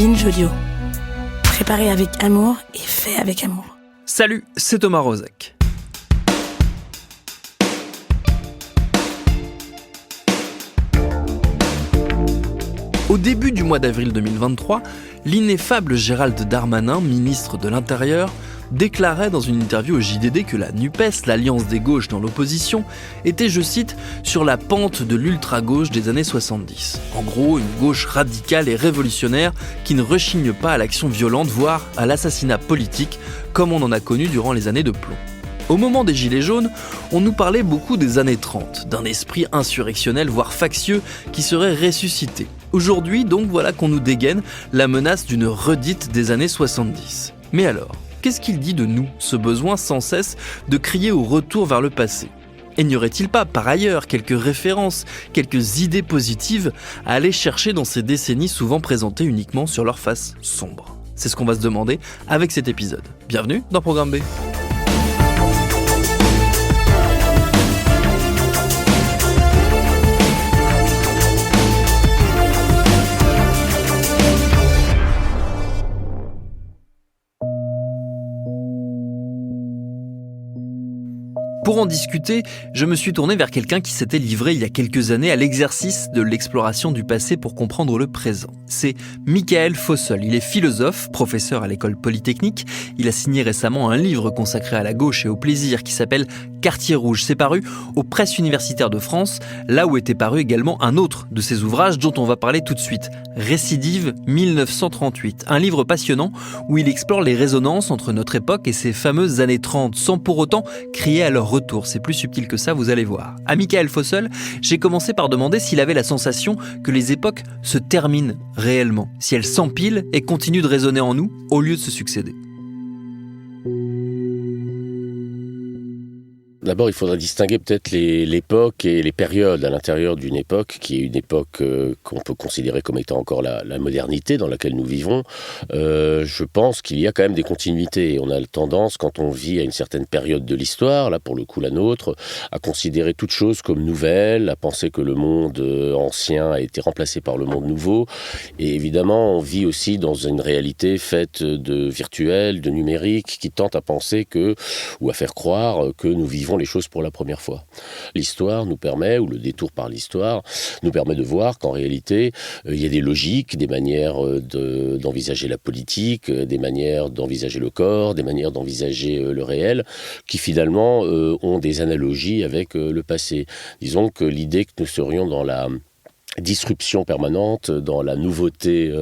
Binge Audio. Préparé avec amour et fait avec amour. Salut, c'est Thomas Rozek. Au début du mois d'avril 2023, l'ineffable Gérald Darmanin, ministre de l'Intérieur, déclarait dans une interview au JDD que la NUPES, l'alliance des gauches dans l'opposition, était, je cite, sur la pente de l'ultra-gauche des années 70. En gros, une gauche radicale et révolutionnaire qui ne rechigne pas à l'action violente, voire à l'assassinat politique, comme on en a connu durant les années de plomb. Au moment des Gilets jaunes, on nous parlait beaucoup des années 30, d'un esprit insurrectionnel, voire factieux, qui serait ressuscité. Aujourd'hui, donc, voilà qu'on nous dégaine la menace d'une redite des années 70. Mais alors, qu'est-ce qu'il dit de nous, ce besoin sans cesse de crier au retour vers le passé ? Et n'y aurait-il pas, par ailleurs, quelques références, quelques idées positives à aller chercher dans ces décennies souvent présentées uniquement sur leur face sombre ? C'est ce qu'on va se demander avec cet épisode. Bienvenue dans Programme B. Pour en discuter, je me suis tourné vers quelqu'un qui s'était livré il y a quelques années à l'exercice de l'exploration du passé pour comprendre le présent. C'est Michael Fossel. Il est philosophe, professeur à l'école polytechnique. Il a signé récemment un livre consacré à la gauche et au plaisir qui s'appelle Quartier rouge. C'est paru aux Presses universitaires de France, là où était paru également un autre de ses ouvrages dont on va parler tout de suite. Récidive 1938. Un livre passionnant où il explore les résonances entre notre époque et ces fameuses années 30, sans pour autant crier à leur retour. C'est plus subtil que ça, vous allez voir. À Michael Fossel, j'ai commencé par demander s'il avait la sensation que les époques se terminent réellement, si elles s'empilent et continuent de résonner en nous au lieu de se succéder. D'abord, il faudrait distinguer peut-être l'époque et les périodes à l'intérieur d'une époque, qui est une époque qu'on peut considérer comme étant encore la modernité dans laquelle nous vivons. Je pense qu'il y a quand même des continuités. On a tendance, quand on vit à une certaine période de l'histoire, là pour le coup la nôtre, à considérer toute chose comme nouvelle, à penser que le monde ancien a été remplacé par le monde nouveau. Et évidemment, on vit aussi dans une réalité faite de virtuel, de numérique, qui tente à penser ou à faire croire que nous vivons les choses pour la première fois. L'histoire nous permet, ou le détour par l'histoire, nous permet de voir qu'en réalité, il y a des logiques, des manières d'envisager la politique, des manières d'envisager le corps, des manières d'envisager le réel, qui finalement ont des analogies avec le passé. Disons que l'idée que nous serions dans la disruption permanente, dans la nouveauté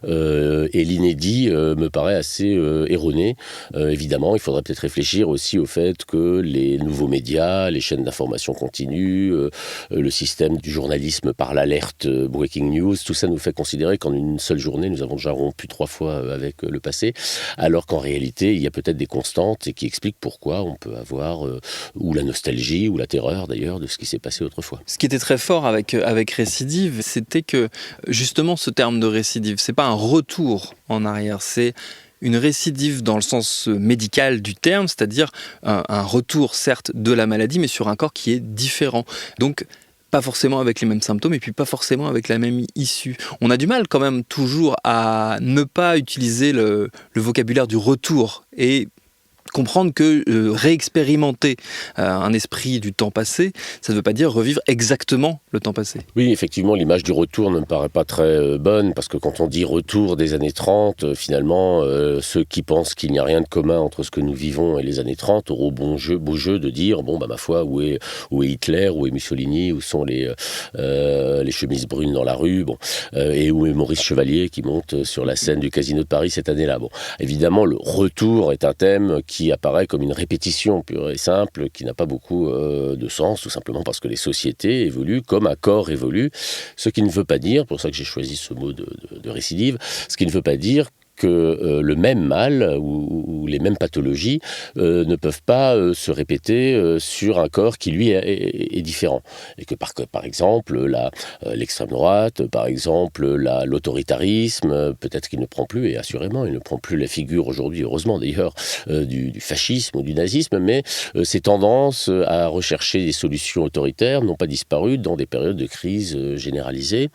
et l'inédit me paraît assez erroné. Évidemment, il faudrait peut-être réfléchir aussi au fait que les nouveaux médias, les chaînes d'information continue, le système du journalisme par l'alerte breaking news, tout ça nous fait considérer qu'en une seule journée, nous avons déjà rompu 3 fois avec le passé, alors qu'en réalité, il y a peut-être des constantes et qui expliquent pourquoi on peut avoir ou la nostalgie ou la terreur d'ailleurs de ce qui s'est passé autrefois. Ce qui était très fort avec Récidive, c'était que justement ce terme de récidive, c'est pas un retour en arrière, c'est une récidive dans le sens médical du terme, c'est-à-dire un retour certes de la maladie, mais sur un corps qui est différent. Donc pas forcément avec les mêmes symptômes et puis pas forcément avec la même issue. On a du mal quand même toujours à ne pas utiliser le vocabulaire du retour et comprendre que réexpérimenter un esprit du temps passé, ça ne veut pas dire revivre exactement le temps passé. Oui, effectivement, l'image du retour ne me paraît pas très bonne, parce que quand on dit retour des années 30, finalement, ceux qui pensent qu'il n'y a rien de commun entre ce que nous vivons et les années 30 auront beau jeu de dire, ma foi, où est Hitler, où est Mussolini, où sont les chemises brunes dans la rue, et où est Maurice Chevalier qui monte sur la scène du Casino de Paris cette année-là. Évidemment, le retour est un thème qui apparaît comme une répétition pure et simple, qui n'a pas beaucoup de sens, tout simplement parce que les sociétés évoluent comme un corps évolue, ce qui ne veut pas dire, pour ça que j'ai choisi ce mot de récidive, ce qui ne veut pas dire que le même mal ou les mêmes pathologies ne peuvent pas se répéter sur un corps qui, lui, est différent. Et que, par exemple, l'extrême droite, par exemple, l'autoritarisme, peut-être qu'il ne prend plus, et assurément, il ne prend plus la figure aujourd'hui, heureusement d'ailleurs, du fascisme ou du nazisme, mais ces tendances à rechercher des solutions autoritaires n'ont pas disparu dans des périodes de crise généralisée.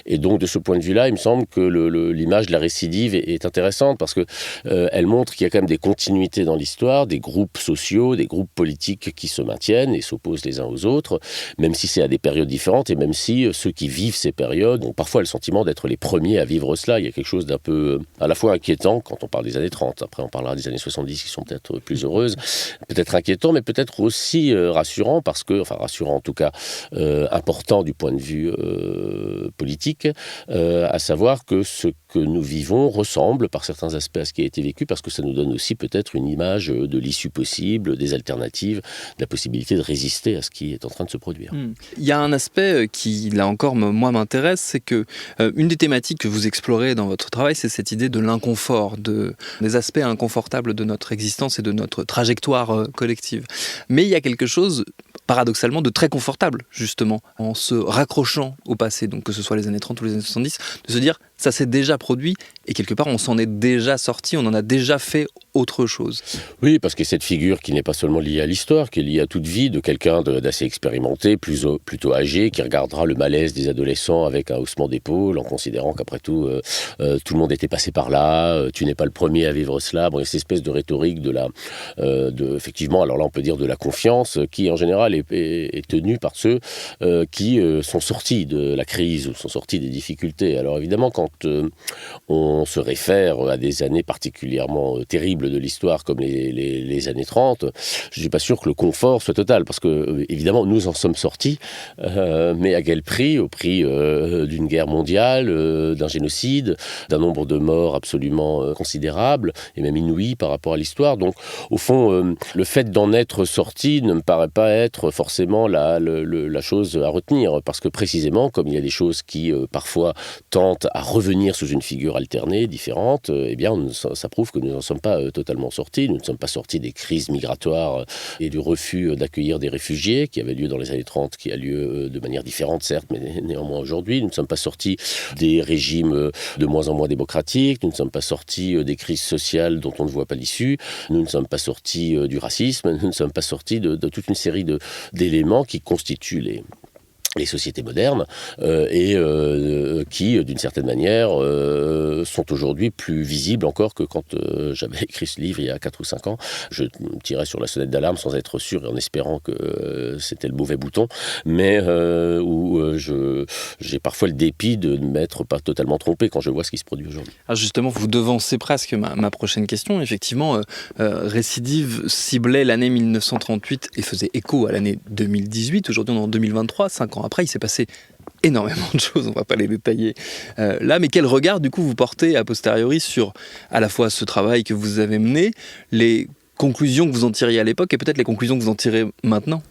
Et donc, de ce point de vue-là, il me semble que l'image de la récidive est intéressante parce qu'elle montre qu'il y a quand même des continuités dans l'histoire, des groupes sociaux, des groupes politiques qui se maintiennent et s'opposent les uns aux autres, même si c'est à des périodes différentes et même si ceux qui vivent ces périodes ont parfois le sentiment d'être les premiers à vivre cela. Il y a quelque chose d'un peu à la fois inquiétant quand on parle des années 30. Après, on parlera des années 70 qui sont peut-être plus heureuses, peut-être inquiétant, mais peut-être aussi rassurant parce que, enfin rassurant en tout cas, important du point de vue politique, à savoir que ce que nous vivons ressemble par certains aspects à ce qui a été vécu parce que ça nous donne aussi peut-être une image de l'issue possible, des alternatives, de la possibilité de résister à ce qui est en train de se produire. Il y a un aspect qui, là encore, moi m'intéresse, c'est que une des thématiques que vous explorez dans votre travail, c'est cette idée de l'inconfort, des aspects inconfortables de notre existence et de notre trajectoire collective. Mais il y a quelque chose, paradoxalement, de très confortable, justement, en se raccrochant au passé, donc que ce soit les années 30 ou les années 70, de se dire, ça s'est déjà produit, et quelque part, on s'en est déjà sorti, on en a déjà fait autre chose. Oui, parce que cette figure qui n'est pas seulement liée à l'histoire, qui est liée à toute vie, de quelqu'un d'assez expérimenté, plutôt âgé, qui regardera le malaise des adolescents avec un haussement d'épaule, en considérant qu'après tout, tout le monde était passé par là, tu n'es pas le premier à vivre cela. Bon, il y a cette espèce de rhétorique effectivement, alors là on peut dire de la confiance, qui en général est tenue par ceux qui sont sortis de la crise ou sont sortis des difficultés. Alors évidemment, quand on se réfère à des années particulièrement terribles de l'histoire comme les années 30, je ne suis pas sûr que le confort soit total, parce que évidemment nous en sommes sortis, mais à quel prix? Au prix d'une guerre mondiale, d'un génocide, d'un nombre de morts absolument considérable et même inouï par rapport à l'histoire. Donc au fond, le fait d'en être sorti ne me paraît pas être forcément la chose à retenir, parce que précisément, comme il y a des choses qui parfois tentent à revenir sous une figure alternée, différente, eh bien ça prouve que nous n'en sommes pas totalement sortis. Nous ne sommes pas sortis des crises migratoires et du refus d'accueillir des réfugiés qui avait lieu dans les années 30, qui a lieu de manière différente certes, mais néanmoins aujourd'hui. Nous ne sommes pas sortis des régimes de moins en moins démocratiques, nous ne sommes pas sortis des crises sociales dont on ne voit pas l'issue, nous ne sommes pas sortis du racisme, nous ne sommes pas sortis de toute une série d'éléments qui constituent les sociétés modernes qui, d'une certaine manière, sont aujourd'hui plus visibles encore que quand j'avais écrit ce livre il y a 4 ou 5 ans. Je tirais sur la sonnette d'alarme sans être sûr et en espérant que c'était le mauvais bouton, mais où j'ai parfois le dépit de ne m'être pas totalement trompé quand je vois ce qui se produit aujourd'hui. Alors justement, vous devancez presque ma prochaine question. Effectivement, Récidive ciblait l'année 1938 et faisait écho à l'année 2018. Aujourd'hui, on est en 2023, 5 ans après, il s'est passé énormément de choses, on ne va pas les détailler là, mais quel regard du coup vous portez a posteriori sur à la fois ce travail que vous avez mené, les conclusions que vous en tiriez à l'époque et peut-être les conclusions que vous en tirez maintenant?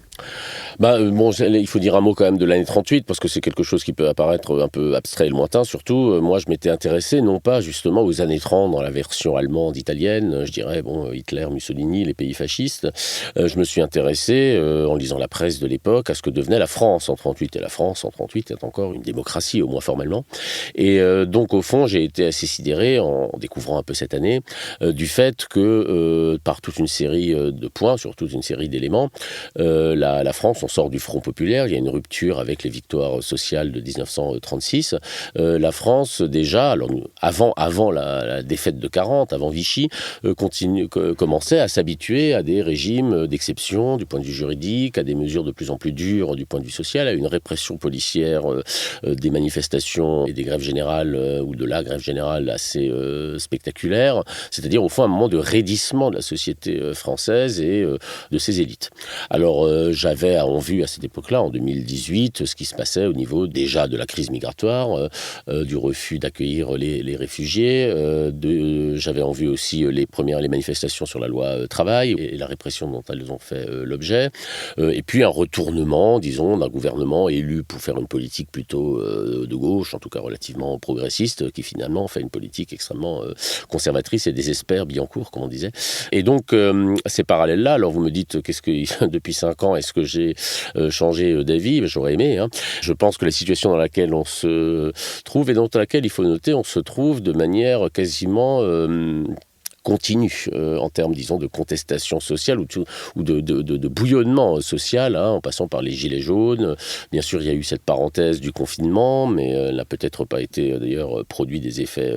Il faut dire un mot quand même de l'année 38, parce que c'est quelque chose qui peut apparaître un peu abstrait et lointain. Surtout, moi, je m'étais intéressé, non pas justement aux années 30, dans la version allemande, italienne, je dirais, Hitler, Mussolini, les pays fascistes. Je me suis intéressé, en lisant la presse de l'époque, à ce que devenait la France en 38. Et la France en 38 est encore une démocratie, au moins formellement. Et donc, au fond, j'ai été assez sidéré, en découvrant un peu cette année, du fait que, par toute une série de points, sur toute une série d'éléments, la France, on sort du Front populaire, il y a une rupture avec les victoires sociales de 1936. La France, déjà, alors, avant la défaite de 40, avant Vichy, commençait à s'habituer à des régimes d'exception du point de vue juridique, à des mesures de plus en plus dures du point de vue social, à une répression policière des manifestations et des grèves générales, ou de la grève générale assez spectaculaire, c'est-à-dire au fond un moment de raidissement de la société française et de ses élites. Alors j'avais à avons vu à cette époque-là, en 2018, ce qui se passait au niveau déjà de la crise migratoire, du refus d'accueillir les réfugiés. J'avais en vue aussi les manifestations sur la loi travail et la répression dont elles ont fait l'objet. Et puis un retournement, disons, d'un gouvernement élu pour faire une politique plutôt de gauche, en tout cas relativement progressiste, qui finalement fait une politique extrêmement conservatrice et désespère Billancourt, comme on disait. Et donc, ces parallèles-là, alors vous me dites, depuis 5 ans, est-ce que j'ai changé d'avis ? J'aurais aimé. Je pense que la situation dans laquelle on se trouve et dans laquelle, il faut noter, on se trouve de manière quasiment continue en termes, disons, de contestation sociale ou de bouillonnement social, en passant par les gilets jaunes. Bien sûr, il y a eu cette parenthèse du confinement, mais elle n'a peut-être pas été, d'ailleurs, produit des effets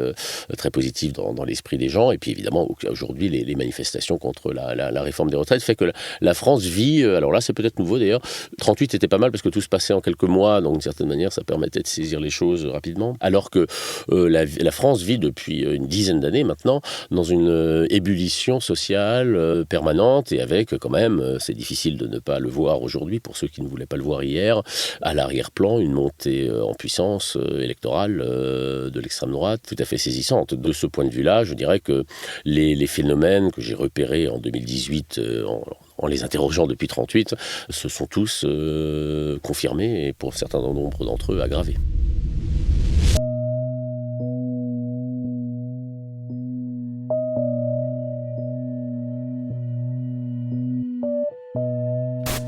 très positifs dans l'esprit des gens. Et puis, évidemment, aujourd'hui, les manifestations contre la réforme des retraites fait que la France vit, alors là, c'est peut-être nouveau, d'ailleurs. 38 était pas mal parce que tout se passait en quelques mois, donc d'une certaine manière, ça permettait de saisir les choses rapidement. Alors que la France vit depuis une dizaine d'années maintenant dans une ébullition sociale permanente et avec quand même, c'est difficile de ne pas le voir aujourd'hui pour ceux qui ne voulaient pas le voir hier, à l'arrière-plan, une montée en puissance électorale de l'extrême droite tout à fait saisissante. De ce point de vue-là, je dirais que les phénomènes que j'ai repérés en 2018 en les interrogeant depuis 38 se sont tous confirmés et pour certains nombre d'entre eux aggravés.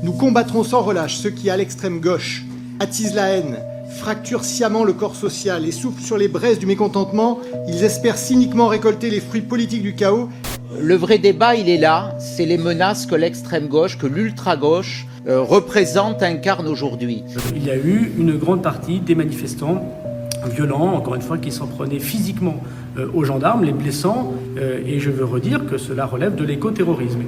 Nous combattrons sans relâche ceux qui, à l'extrême gauche, attisent la haine, fracturent sciemment le corps social et soufflent sur les braises du mécontentement. Ils espèrent cyniquement récolter les fruits politiques du chaos. Le vrai débat, il est là. C'est les menaces que l'extrême gauche, que l'ultra-gauche représente, incarne aujourd'hui. Il y a eu une grande partie des manifestants violents, encore une fois, qui s'en prenaient physiquement aux gendarmes, les blessant. Et je veux redire que cela relève de l'écoterrorisme.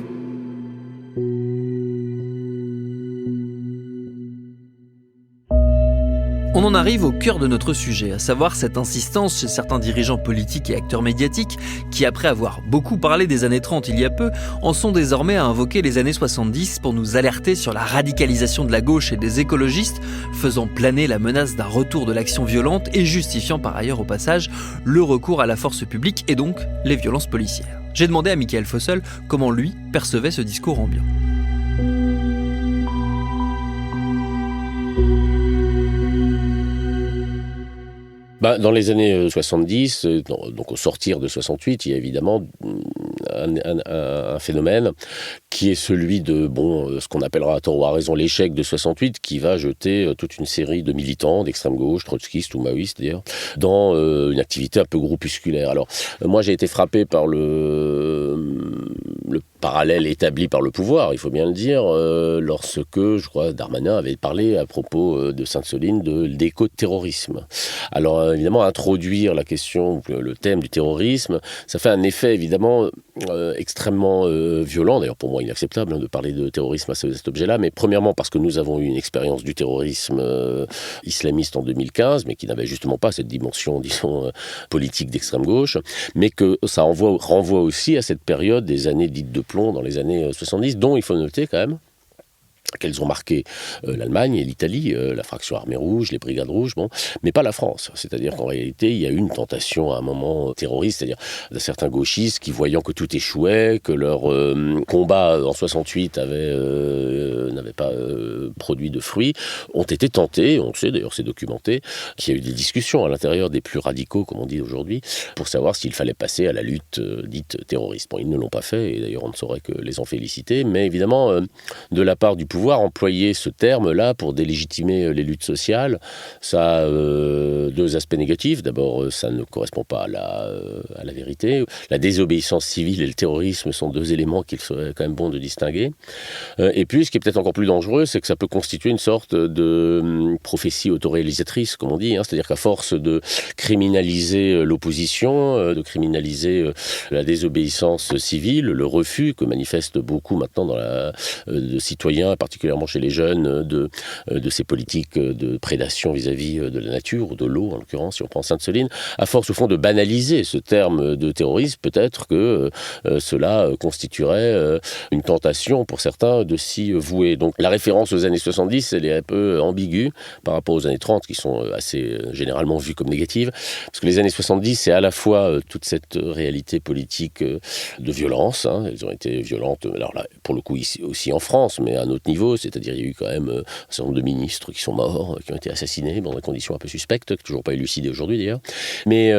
On en arrive au cœur de notre sujet, à savoir cette insistance chez certains dirigeants politiques et acteurs médiatiques qui, après avoir beaucoup parlé des années 30 il y a peu, en sont désormais à invoquer les années 70 pour nous alerter sur la radicalisation de la gauche et des écologistes, faisant planer la menace d'un retour de l'action violente et justifiant par ailleurs au passage le recours à la force publique et donc les violences policières. J'ai demandé à Michael Fossel comment lui percevait ce discours ambiant. Dans les années 70, donc au sortir de 68, il y a évidemment un phénomène qui est celui de, ce qu'on appellera à tort ou à raison l'échec de 68, qui va jeter toute une série de militants d'extrême gauche, trotskistes ou maoïstes d'ailleurs, dans une activité un peu groupusculaire. Alors, moi j'ai été frappé par le parallèle établi par le pouvoir, il faut bien le dire, lorsque, je crois, Darmanin avait parlé à propos de Sainte-Soline d'éco-terrorisme. Alors, évidemment, introduire la question, le thème du terrorisme, ça fait un effet, évidemment, extrêmement violent, d'ailleurs pour moi inacceptable de parler de terrorisme à cet objet-là, mais premièrement parce que nous avons eu une expérience du terrorisme islamiste en 2015, mais qui n'avait justement pas cette dimension, disons, politique d'extrême gauche, mais que ça renvoie aussi à cette période des années dites de plomb dans les années 70, dont il faut noter quand même qu'elles ont marqué l'Allemagne et l'Italie, la fraction armée rouge, les brigades rouges, mais pas la France. C'est-à-dire qu'en réalité, il y a eu une tentation à un moment terroriste, c'est-à-dire de certains gauchistes qui, voyant que tout échouait, que leur combat en 68 n'avait pas produit de fruits, ont été tentés, on le sait d'ailleurs, c'est documenté, qu'il y a eu des discussions à l'intérieur des plus radicaux, comme on dit aujourd'hui, pour savoir s'il fallait passer à la lutte dite terroriste. Ils ne l'ont pas fait, et d'ailleurs on ne saurait que les en féliciter, mais évidemment, de la part du pouvoir, employer ce terme-là pour délégitimer les luttes sociales, ça a deux aspects négatifs. D'abord, ça ne correspond pas à la vérité. La désobéissance civile et le terrorisme sont deux éléments qu'il serait quand même bon de distinguer. Et puis, ce qui est peut-être encore plus dangereux, c'est que ça peut constituer une sorte de prophétie autoréalisatrice, comme on dit. C'est-à-dire qu'à force de criminaliser l'opposition, de criminaliser la désobéissance civile, le refus que manifestent beaucoup maintenant de citoyens, particulièrement chez les jeunes, de ces politiques de prédation vis-à-vis de la nature, ou de l'eau en l'occurrence, si on prend Sainte-Soline, à force au fond de banaliser ce terme de terrorisme, peut-être que cela constituerait une tentation pour certains de s'y vouer. Donc la référence aux années 70, elle est un peu ambiguë par rapport aux années 30, qui sont assez généralement vues comme négatives, parce que les années 70, c'est à la fois toute cette réalité politique de violence, hein, elles ont été violentes, alors là, pour le coup ici aussi en France, mais à un autre niveau, c'est-à-dire il y a eu quand même un certain nombre de ministres qui sont morts, qui ont été assassinés dans des conditions un peu suspectes, toujours pas élucidées aujourd'hui d'ailleurs, mais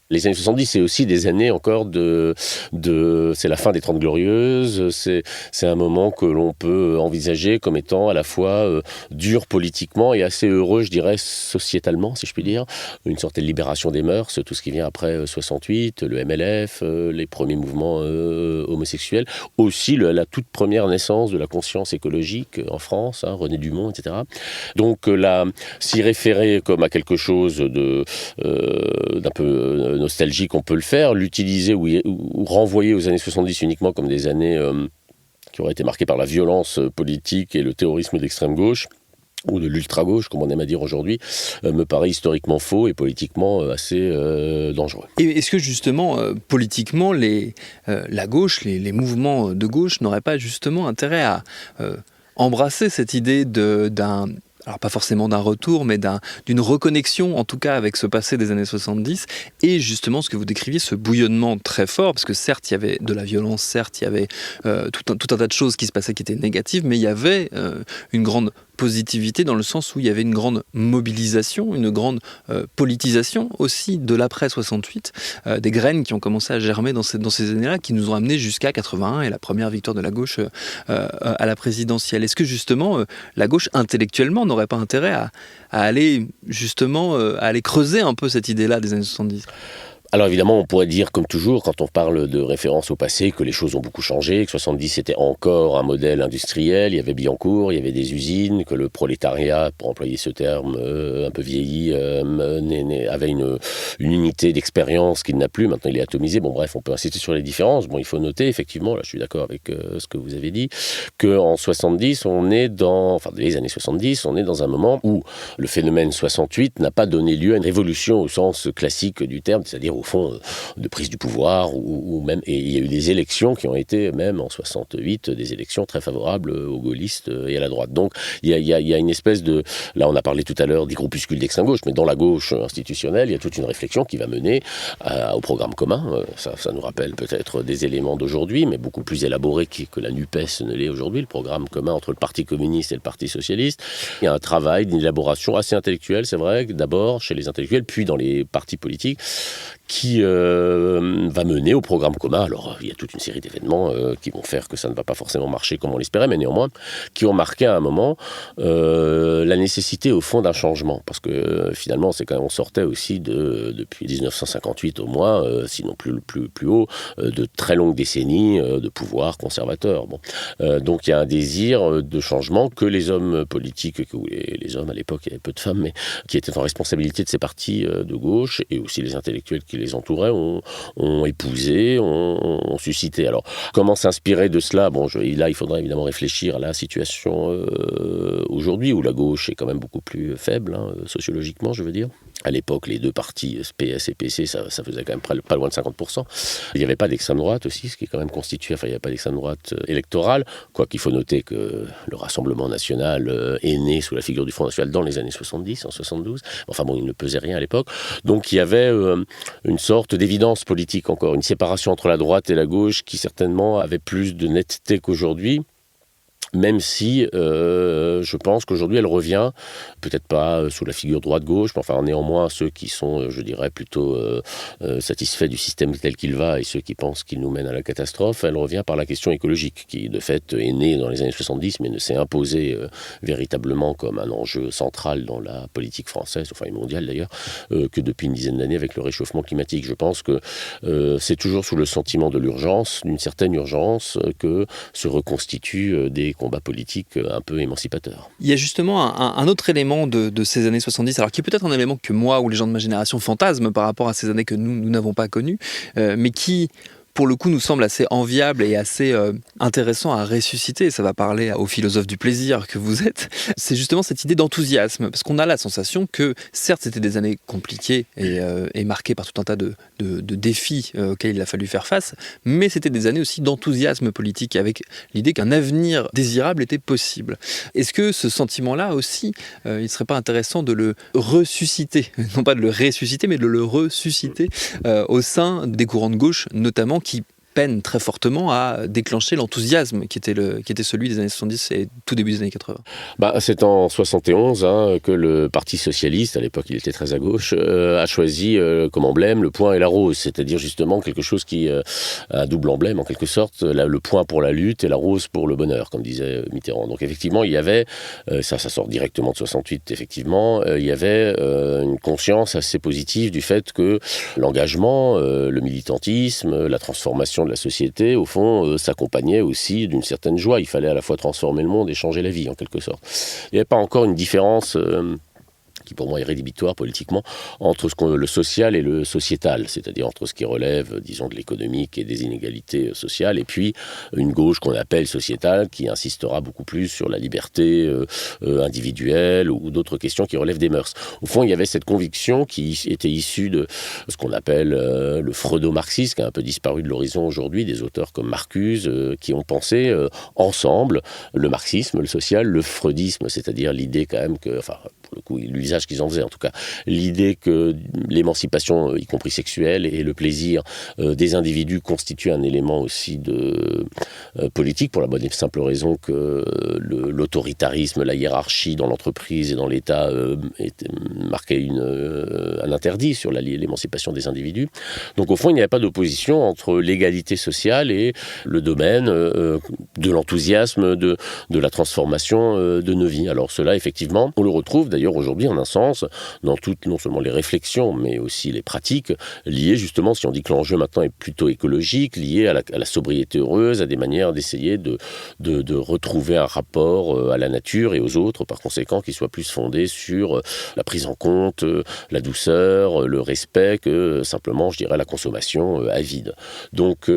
les années 70, c'est aussi des années encore c'est la fin des 30 Glorieuses, c'est un moment que l'on peut envisager comme étant à la fois dur politiquement et assez heureux, je dirais, sociétalement, si je puis dire. Une sorte de libération des mœurs, tout ce qui vient après 68, le MLF, les premiers mouvements homosexuels, aussi la toute première naissance de la conscience écologique en France, hein, René Dumont, etc. Donc là, s'y référer comme à quelque chose d'un peu nostalgique, on peut le faire, l'utiliser ou renvoyer aux années 70 uniquement comme des années qui auraient été marquées par la violence politique et le terrorisme d'extrême gauche, ou de l'ultra-gauche, comme on aime à dire aujourd'hui, me paraît historiquement faux et politiquement assez dangereux. Et est-ce que justement, politiquement, la gauche, les mouvements de gauche n'auraient pas justement intérêt à embrasser cette idée d'un... Alors pas forcément d'un retour, mais d'une reconnexion, en tout cas avec ce passé des années 70, et justement ce que vous décriviez, ce bouillonnement très fort, parce que certes il y avait de la violence, certes il y avait tout un tas de choses qui se passaient qui étaient négatives, mais il y avait une grande positivité dans le sens où il y avait une grande mobilisation, une grande politisation aussi de l'après 68, des graines qui ont commencé à germer dans ces années-là, qui nous ont amenés jusqu'à 81 et la première victoire de la gauche à la présidentielle. Est-ce que justement la gauche intellectuellement n'aurait pas intérêt à aller justement à aller creuser un peu cette idée-là des années 70 ? Alors évidemment, on pourrait dire, comme toujours, quand on parle de référence au passé, que les choses ont beaucoup changé, que 70 c'était encore un modèle industriel, il y avait Billancourt, il y avait des usines, que le prolétariat, pour employer ce terme un peu vieilli, avait une unité d'expérience qu'il n'a plus, maintenant il est atomisé. Bon bref, on peut insister sur les différences. Bon, il faut noter, effectivement, là je suis d'accord avec ce que vous avez dit, qu'en 70, les années 70, on est dans un moment où le phénomène 68 n'a pas donné lieu à une révolution au sens classique du terme, c'est-à-dire au fond de prise du pouvoir, ou même, et il y a eu des élections qui ont été, même en 68, des élections très favorables aux gaullistes et à la droite. Donc il y a une espèce de... Là on a parlé tout à l'heure des groupuscules d'extrême gauche, mais dans la gauche institutionnelle, il y a toute une réflexion qui va mener au programme commun. Ça nous rappelle peut-être des éléments d'aujourd'hui, mais beaucoup plus élaborés que la NUPES ne l'est aujourd'hui, le programme commun entre le Parti communiste et le Parti socialiste. Il y a un travail d'élaboration assez intellectuelle, c'est vrai, d'abord chez les intellectuels, puis dans les partis politiques, qui va mener au programme commun. Alors, il y a toute une série d'événements qui vont faire que ça ne va pas forcément marcher comme on l'espérait, mais néanmoins, qui ont marqué à un moment la nécessité, au fond, d'un changement. Parce que, finalement, c'est quand même, on sortait aussi depuis 1958 au moins, sinon plus haut, de très longues décennies de pouvoir conservateur. Bon. Donc, il y a un désir de changement que les hommes politiques, les hommes à l'époque, il y avait peu de femmes, mais qui étaient en responsabilité de ces partis de gauche, et aussi les intellectuels qui les entouraient, ont épousé, ont suscité. Alors, comment s'inspirer de cela ? Bon, là, il faudrait évidemment réfléchir à la situation aujourd'hui, où la gauche est quand même beaucoup plus faible, hein, sociologiquement, je veux dire. À l'époque, les deux partis, PS et PC, ça faisait quand même pas loin de 50%. Il n'y avait pas d'extrême droite aussi, ce qui est quand même constitué, il n'y avait pas d'extrême droite électorale, quoiqu'il faut noter que le Rassemblement national est né sous la figure du Front national dans les années 70, en 72. Enfin bon, il ne pesait rien à l'époque. Donc il y avait une sorte d'évidence politique encore, une séparation entre la droite et la gauche qui certainement avait plus de netteté qu'aujourd'hui. Même si je pense qu'aujourd'hui elle revient, peut-être pas sous la figure droite-gauche, mais enfin néanmoins ceux qui sont, je dirais, plutôt satisfaits du système tel qu'il va et ceux qui pensent qu'il nous mène à la catastrophe, elle revient par la question écologique, qui de fait est née dans les années 70, mais ne s'est imposée véritablement comme un enjeu central dans la politique française, enfin et mondiale d'ailleurs, que depuis une dizaine d'années avec le réchauffement climatique. Je pense que c'est toujours sous le sentiment de l'urgence, d'une certaine urgence, que se reconstituent des combats politiques un peu émancipateurs. Il y a justement un autre élément de ces années 70, alors qui est peut-être un élément que moi ou les gens de ma génération fantasment par rapport à ces années que nous n'avons pas connues, mais qui pour le coup, nous semble assez enviable et assez intéressant à ressusciter. Ça va parler aux philosophes du plaisir que vous êtes. C'est justement cette idée d'enthousiasme, parce qu'on a la sensation que, certes, c'était des années compliquées et marquées par tout un tas de défis auxquels il a fallu faire face, mais c'était des années aussi d'enthousiasme politique, avec l'idée qu'un avenir désirable était possible. Est-ce que ce sentiment-là aussi, il ne serait pas intéressant de le ressusciter, non pas de le ressusciter, mais de le ressusciter au sein des courants de gauche, notamment, qui peinent très fortement à déclencher l'enthousiasme qui était celui des années 70 et tout début des années 80. C'est en 71 que le Parti socialiste, à l'époque il était très à gauche, a choisi comme emblème le poing et la rose, c'est-à-dire justement quelque chose qui a un double emblème en quelque sorte, le poing pour la lutte et la rose pour le bonheur, comme disait Mitterrand. Donc effectivement il y avait, ça sort directement de 68 effectivement, il y avait une conscience assez positive du fait que l'engagement, le militantisme, la transformation de la société, au fond, s'accompagnait aussi d'une certaine joie. Il fallait à la fois transformer le monde et changer la vie, en quelque sorte. Il n'y avait pas encore une différence qui pour moi est rédhibitoire politiquement, entre le social et le sociétal, c'est-à-dire entre ce qui relève, disons, de l'économique et des inégalités sociales, et puis une gauche qu'on appelle sociétale, qui insistera beaucoup plus sur la liberté individuelle ou d'autres questions qui relèvent des mœurs. Au fond, il y avait cette conviction qui était issue de ce qu'on appelle le freudo-marxisme, qui a un peu disparu de l'horizon aujourd'hui, des auteurs comme Marcuse, qui ont pensé ensemble le marxisme, le social, le freudisme, c'est-à-dire l'idée quand même que, enfin, pour le coup, l'usage qu'ils en faisaient en tout cas, l'idée que l'émancipation, y compris sexuelle, et le plaisir des individus constituent un élément aussi de politique, pour la bonne et simple raison que l'autoritarisme, la hiérarchie dans l'entreprise et dans l'État marquait un interdit sur l'émancipation des individus. Donc au fond, il n'y avait pas d'opposition entre l'égalité sociale et le domaine de l'enthousiasme, de la transformation de nos vies. Alors cela, effectivement, on le retrouve d'ailleurs aujourd'hui en un sens dans toutes, non seulement les réflexions, mais aussi les pratiques liées justement, si on dit que l'enjeu maintenant est plutôt écologique, lié à la sobriété heureuse, à des manières d'essayer de retrouver un rapport à la nature et aux autres, par conséquent, qui soit plus fondé sur la prise en compte, la douceur, le respect, que simplement, je dirais, la consommation avide. Donc,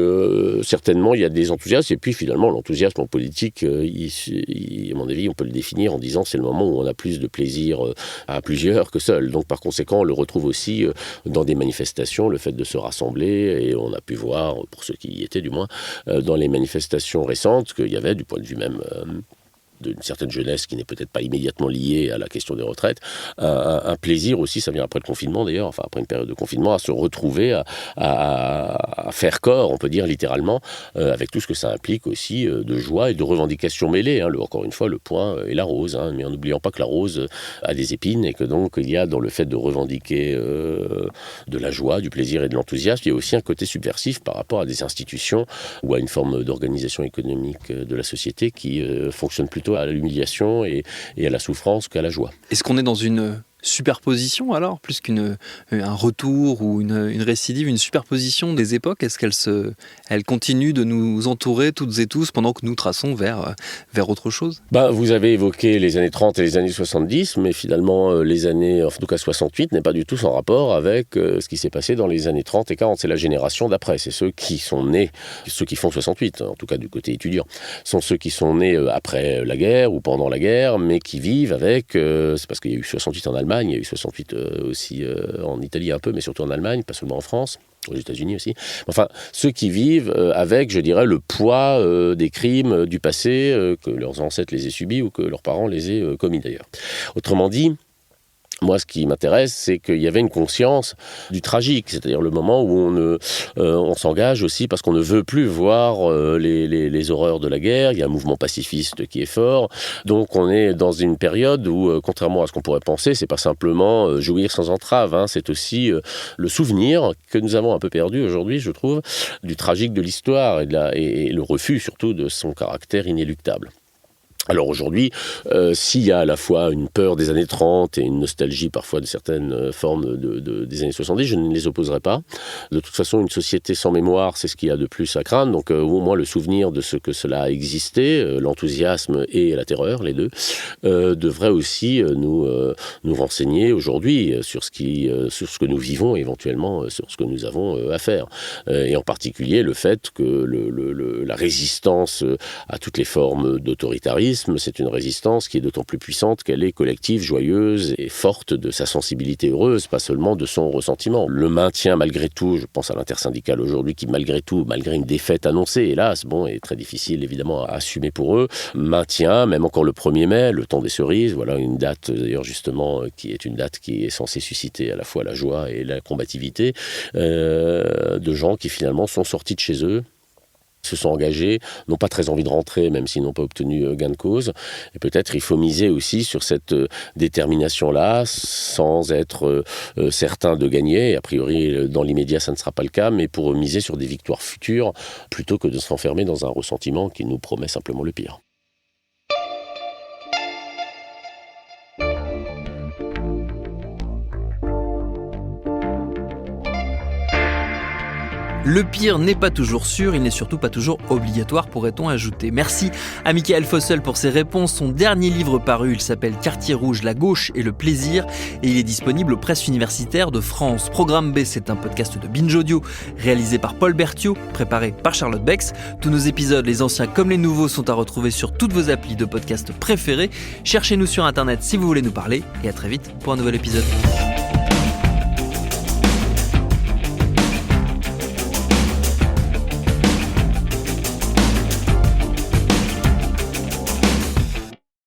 certainement, il y a des enthousiasmes, et puis finalement, l'enthousiasme en politique, à mon avis, on peut le définir en disant c'est le moment où on a plus de plaisir à plusieurs que seul. Donc par conséquent, on le retrouve aussi dans des manifestations, le fait de se rassembler, et on a pu voir, pour ceux qui y étaient du moins, dans les manifestations récentes, qu'il y avait, du point de vue même d'une certaine jeunesse qui n'est peut-être pas immédiatement liée à la question des retraites, un plaisir aussi, ça vient après le confinement d'ailleurs, enfin après une période de confinement, à se retrouver, à faire corps, on peut dire littéralement, avec tout ce que ça implique aussi de joie et de revendications mêlées. Encore une fois, le point et la rose, mais en n'oubliant pas que la rose a des épines et que donc il y a dans le fait de revendiquer de la joie, du plaisir et de l'enthousiasme, il y a aussi un côté subversif par rapport à des institutions ou à une forme d'organisation économique de la société qui fonctionne plutôt à l'humiliation et à la souffrance qu'à la joie. Est-ce qu'on est dans une superposition alors, plus qu'un retour ou une récidive, une superposition des époques? Est-ce qu'elle continue de nous entourer toutes et tous pendant que nous traçons vers autre chose? Vous avez évoqué les années 30 et les années 70, mais finalement les années, en tout cas 68, n'est pas du tout sans rapport avec ce qui s'est passé dans les années 30 et 40. C'est la génération d'après, c'est ceux qui sont nés, ceux qui font 68, en tout cas du côté étudiant, sont ceux qui sont nés après la guerre ou pendant la guerre, mais qui vivent avec, c'est parce qu'il y a eu 68 en Allemagne, il y a eu 68 aussi en Italie un peu, mais surtout en Allemagne, pas seulement en France, aux États-Unis aussi. Enfin, ceux qui vivent avec, je dirais, le poids des crimes du passé, que leurs ancêtres les aient subis ou que leurs parents les aient commis d'ailleurs. Autrement dit, moi, ce qui m'intéresse, c'est qu'il y avait une conscience du tragique, c'est-à-dire le moment où on s'engage aussi parce qu'on ne veut plus voir les horreurs de la guerre. Il y a un mouvement pacifiste qui est fort. Donc, on est dans une période où, contrairement à ce qu'on pourrait penser, c'est pas simplement jouir sans entrave. C'est aussi le souvenir que nous avons un peu perdu aujourd'hui, je trouve, du tragique de l'histoire et le refus surtout de son caractère inéluctable. Alors aujourd'hui, s'il y a à la fois une peur des années 30 et une nostalgie parfois de certaines formes des années 70, je ne les opposerai pas. De toute façon, une société sans mémoire, c'est ce qu'il y a de plus à craindre. Donc au moins le souvenir de ce que cela a existé, l'enthousiasme et la terreur, les deux, devrait aussi nous renseigner aujourd'hui sur ce que nous vivons et éventuellement sur ce que nous avons à faire. Et en particulier le fait que la résistance à toutes les formes d'autoritarisme, c'est une résistance qui est d'autant plus puissante qu'elle est collective, joyeuse et forte de sa sensibilité heureuse, pas seulement de son ressentiment. Le maintien malgré tout, je pense à l'intersyndicale aujourd'hui qui malgré tout, malgré une défaite annoncée, hélas, est très difficile évidemment à assumer pour eux, maintient même encore le 1er mai, le temps des cerises, voilà une date d'ailleurs justement qui est une date qui est censée susciter à la fois la joie et la combativité de gens qui finalement sont sortis de chez eux, se sont engagés, n'ont pas très envie de rentrer, même s'ils n'ont pas obtenu gain de cause. Et peut-être il faut miser aussi sur cette détermination-là, sans être certain de gagner. A priori, dans l'immédiat, ça ne sera pas le cas, mais pour miser sur des victoires futures, plutôt que de s'enfermer dans un ressentiment qui nous promet simplement le pire. Le pire n'est pas toujours sûr, il n'est surtout pas toujours obligatoire, pourrait-on ajouter. Merci à Michael Fossel pour ses réponses. Son dernier livre paru, il s'appelle Quartier rouge, la gauche et le plaisir, et il est disponible aux presses universitaires de France. Programme B, c'est un podcast de Binge Audio, réalisé par Paul Berthiaud, préparé par Charlotte Bex. Tous nos épisodes, les anciens comme les nouveaux, sont à retrouver sur toutes vos applis de podcast préférés. Cherchez-nous sur Internet si vous voulez nous parler, et à très vite pour un nouvel épisode.